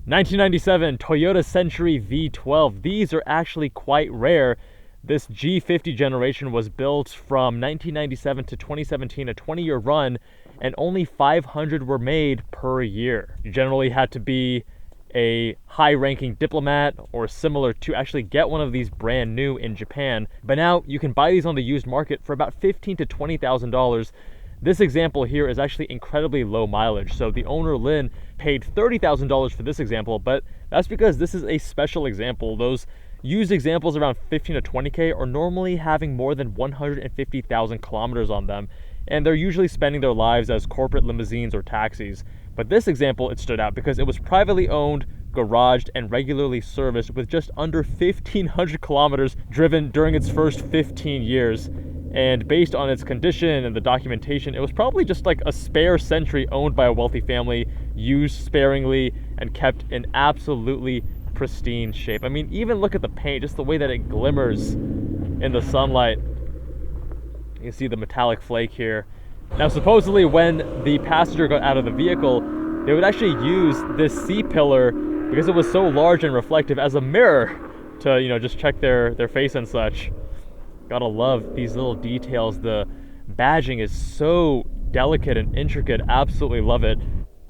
1997 Toyota Century V12. These are actually quite rare. This G50 generation was built from 1997 to 2017, a 20-year run, and only 500 were made per year. You generally had to be a high-ranking diplomat or similar to actually get one of these brand new in Japan. But now you can buy these on the used market for about $15,000 to $20,000. This example here is actually incredibly low mileage. So the owner, Lynn, paid $30,000 for this example, but that's because this is a special example. Those used examples around 15 to 20K are normally having more than 150,000 kilometers on them, and they're usually spending their lives as corporate limousines or taxis. But this example, it stood out because it was privately owned, garaged, and regularly serviced with just under 1,500 kilometers driven during its first 15 years. And based on its condition and the documentation, it was probably just like a spare Century owned by a wealthy family, used sparingly, and kept in absolutely pristine shape. I mean, even look at the paint, just the way that it glimmers in the sunlight. You can see the metallic flake here. Now, supposedly when the passenger got out of the vehicle, they would actually use this C-pillar, because it was so large and reflective, as a mirror to, you know, just check their face and such. Gotta love these little details. The badging is so delicate and intricate. Absolutely love it.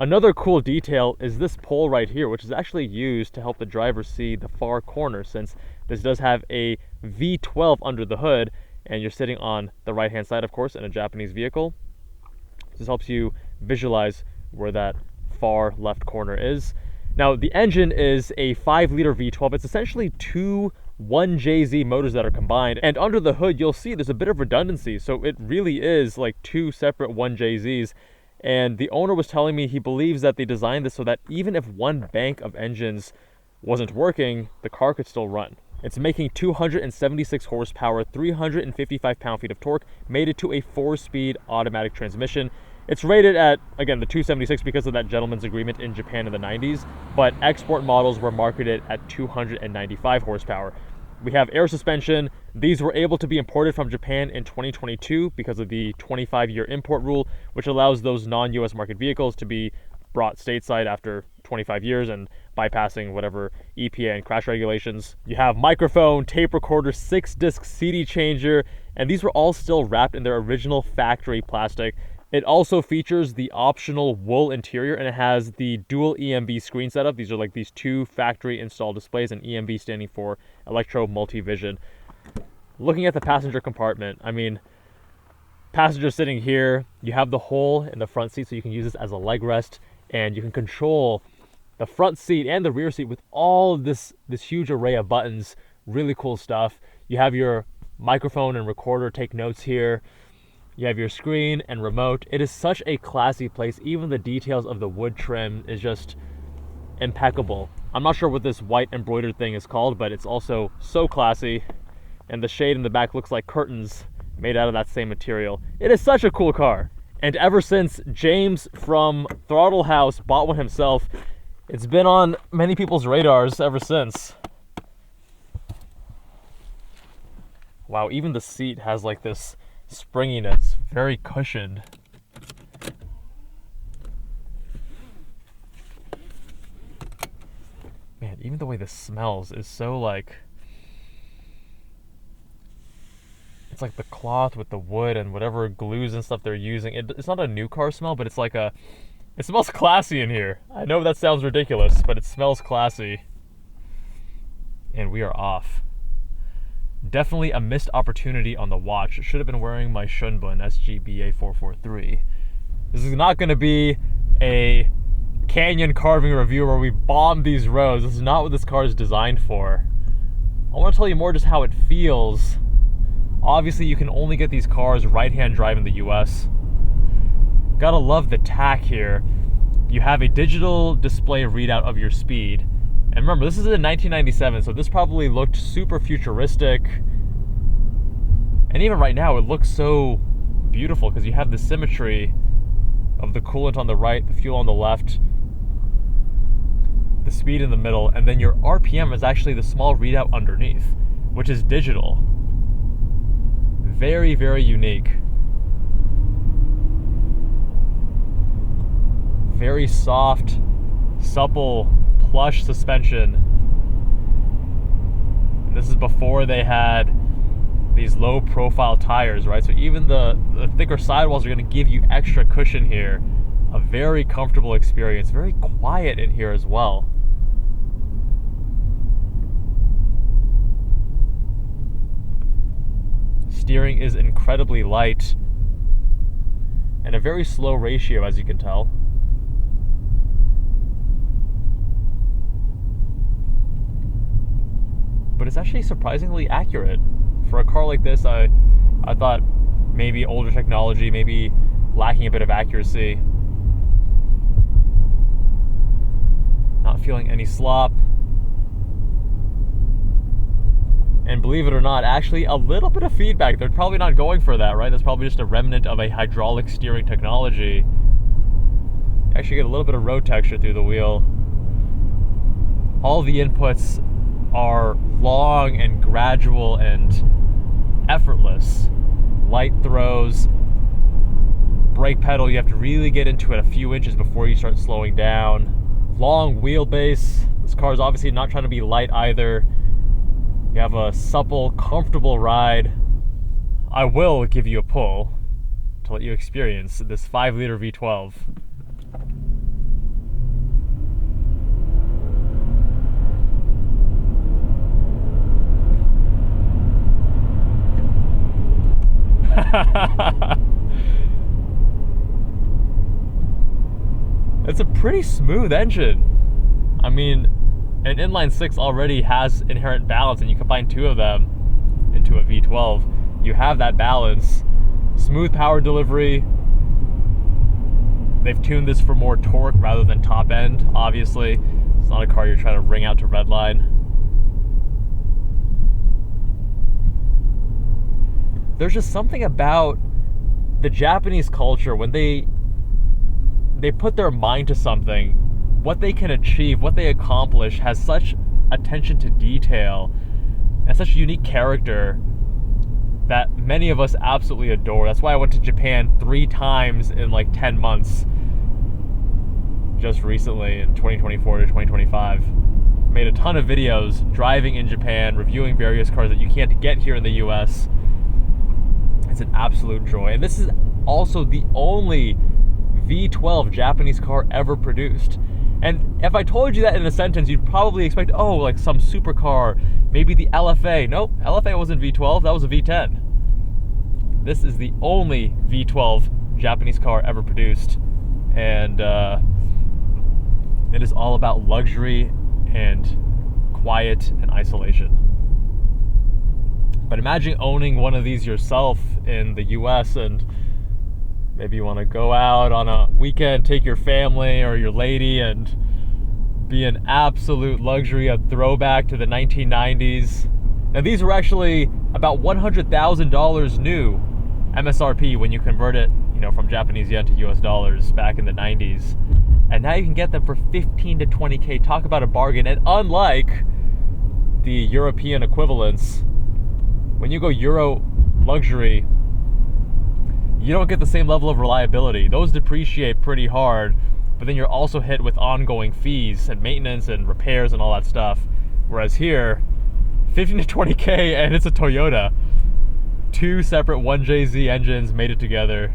Another cool detail is this pole right here, which is actually used to help the driver see the far corner, since this does have a V12 under the hood, and you're sitting on the right hand side, of course, in a Japanese vehicle. This helps you visualize where that far left corner is. Now, the engine is a 5-liter V12. It's essentially two 1JZ motors that are combined, and under the hood you'll see there's a bit of redundancy, so it really is like two separate 1JZs. And the owner was telling me he believes that they designed this so that even if one bank of engines wasn't working, the car could still run. It's making 276 horsepower, 355 pound-feet of torque, made it to a 4-speed automatic transmission. It's rated at, again, the 276 because of that gentleman's agreement in Japan in the 90s, but export models were marketed at 295 horsepower. We have air suspension. These were able to be imported from Japan in 2022 because of the 25-year import rule, which allows those non-US market vehicles to be brought stateside after 25 years and bypassing whatever EPA and crash regulations. You have microphone, tape recorder, 6-disc CD changer, and these were all still wrapped in their original factory plastic. It also features the optional wool interior, and it has the dual EMB screen setup. These are like these two factory installed displays, and EMB standing for Electro Multivision. Looking at the passenger compartment, I mean, passenger sitting here, you have the hole in the front seat, so you can use this as a leg rest, and you can control the front seat and the rear seat with all of this huge array of buttons. Really cool stuff. You have your microphone and recorder, take notes here. You have your screen and remote. It is such a classy place. Even the details of the wood trim is just impeccable. I'm not sure what this white embroidered thing is called, but it's also so classy. And the shade in the back looks like curtains made out of that same material. It is such a cool car. And ever since James from Throttle House bought one himself, it's been on many people's radars ever since. Wow, even the seat has like this springiness, very cushioned. Man, even the way this smells is so like, it's like the cloth with the wood and whatever glues and stuff they're using. It's not a new car smell, but it's like it smells classy in here. I know that sounds ridiculous, but it smells classy. And we are off. Definitely a missed opportunity on the watch. I should have been wearing my Shunbun SGBA 443. This is not going to be a canyon carving review where we bomb these roads. This is not what this car is designed for. I want to tell you more just how it feels. Obviously, you can only get these cars right-hand drive in the US. Gotta love the tack here. You have a digital display readout of your speed. And remember, this is in 1997, so this probably looked super futuristic. And even right now, it looks so beautiful because you have the symmetry of the coolant on the right, the fuel on the left, the speed in the middle, and then your RPM is actually the small readout underneath, which is digital. Very, very unique. Very soft, supple plush suspension. And this is before they had these low profile tires, right? So even the thicker sidewalls are going to give you extra cushion here. A very comfortable experience, very quiet in here as well. Steering is incredibly light and a very slow ratio, as you can tell. But it's actually surprisingly accurate. For a car like this, I thought maybe older technology, maybe lacking a bit of accuracy. Not feeling any slop. And believe it or not, actually a little bit of feedback. They're probably not going for that, right? That's probably just a remnant of a hydraulic steering technology. You actually get a little bit of road texture through the wheel. All the inputs are long and gradual and effortless. Light throws, brake pedal, you have to really get into it a few inches before you start slowing down. Long wheelbase. This car is obviously not trying to be light either. You have a supple, comfortable ride. I will give you a pull to let you experience this 5-liter V12. It's a pretty smooth engine. I mean, an inline 6 already has inherent balance, and you combine two of them into a V12, you have that balance. Smooth power delivery. They've tuned this for more torque rather than top end, obviously. It's not a car you're trying to ring out to redline. There's just something about the Japanese culture when they put their mind to something. What they can achieve, what they accomplish has such attention to detail and such unique character that many of us absolutely adore. That's why I went to Japan 3 times in like 10 months just recently in 2024 to 2025. Made a ton of videos driving in Japan, reviewing various cars that you can't get here in the US. It's an absolute joy. And this is also the only V12 Japanese car ever produced. And if I told you that in a sentence, you'd probably expect, oh, like some supercar, maybe the LFA. Nope, LFA wasn't V12, that was a V10. This is the only V12 Japanese car ever produced. And it is all about luxury and quiet and isolation. But imagine owning one of these yourself in the US, and maybe you want to go out on a weekend, take your family or your lady, and be an absolute luxury, a throwback to the 1990s. Now these were actually about $100,000 new MSRP when you convert it, from Japanese yen to US dollars back in the 90s. And now you can get them for 15 to 20K. Talk about a bargain. And unlike the European equivalents, when you go Euro luxury, you don't get the same level of reliability. Those depreciate pretty hard, but then you're also hit with ongoing fees and maintenance and repairs and all that stuff. Whereas here, 15 to 20K and it's a Toyota. 2 separate 1JZ engines made it together.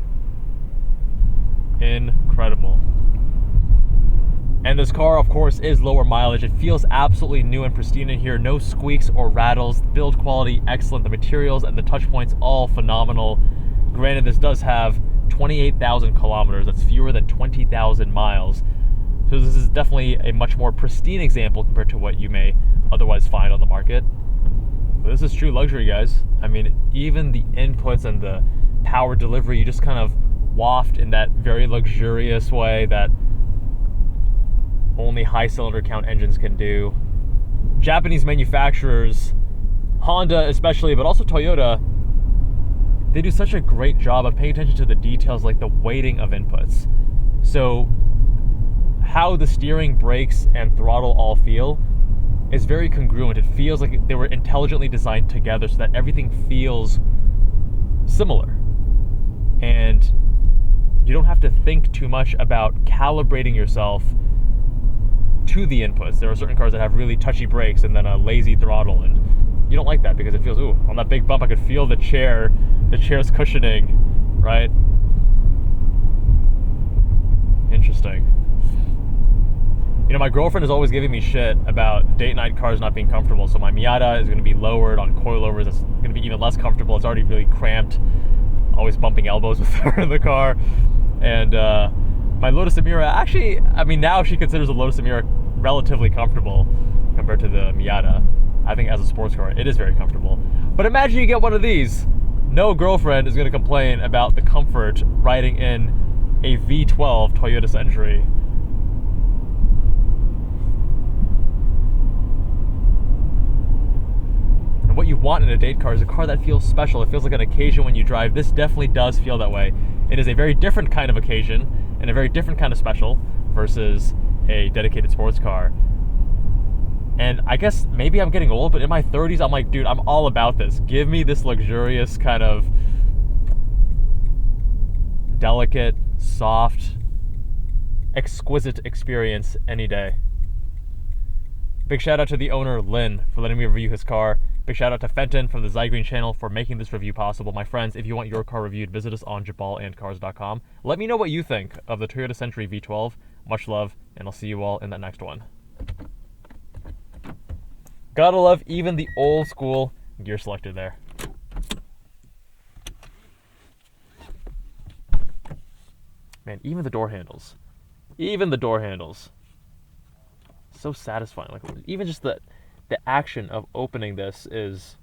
Incredible. And this car, of course, is lower mileage. It feels absolutely new and pristine in here. No squeaks or rattles. The build quality, excellent. The materials and the touch points, all phenomenal. Granted, this does have 28,000 kilometers. That's fewer than 20,000 miles. So this is definitely a much more pristine example compared to what you may otherwise find on the market. But this is true luxury, guys. I mean, even the inputs and the power delivery, you just kind of waft in that very luxurious way that only high cylinder count engines can do. Japanese manufacturers, Honda especially, but also Toyota, they do such a great job of paying attention to the details, like the weighting of inputs. So how the steering, brakes, and throttle all feel is very congruent. It feels like they were intelligently designed together so that everything feels similar. And you don't have to think too much about calibrating yourself to the inputs. There are certain cars that have really touchy brakes and then a lazy throttle, and you don't like that because it feels, ooh, on that big bump I could feel the chair's cushioning, right? Interesting. You know, my girlfriend is always giving me shit about date night cars not being comfortable, so my Miata is going to be lowered on coilovers. It's going to be even less comfortable. It's already really cramped. Always bumping elbows with her in the car. And my Lotus Emira, actually, I mean, now she considers the Lotus Emira relatively comfortable compared to the Miata. I think as a sports car, it is very comfortable. But imagine you get one of these. No girlfriend is going to complain about the comfort riding in a V12 Toyota Century. And what you want in a date car is a car that feels special. It feels like an occasion when you drive. This definitely does feel that way. It is a very different kind of occasion and a very different kind of special versus a dedicated sports car. And I guess maybe I'm getting old, but in my 30s, I'm like, dude, I'm all about this. Give me this luxurious kind of delicate, soft, exquisite experience any day. Big shout out to the owner, Lynn, for letting me review his car. Big shout out to Fenton from the Zygreen channel for making this review possible. My friends, if you want your car reviewed, visit us on jabalandcars.com. Let me know what you think of the Toyota Century V12. Much love, and I'll see you all in that next one. Gotta love even the old school gear selector there. Man, even the door handles. Even the door handles. So satisfying. Like, even just the action of opening this is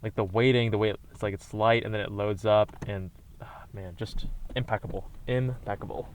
like the weighting, the way it's like it's light and then it loads up, and man, just impeccable. Impeccable.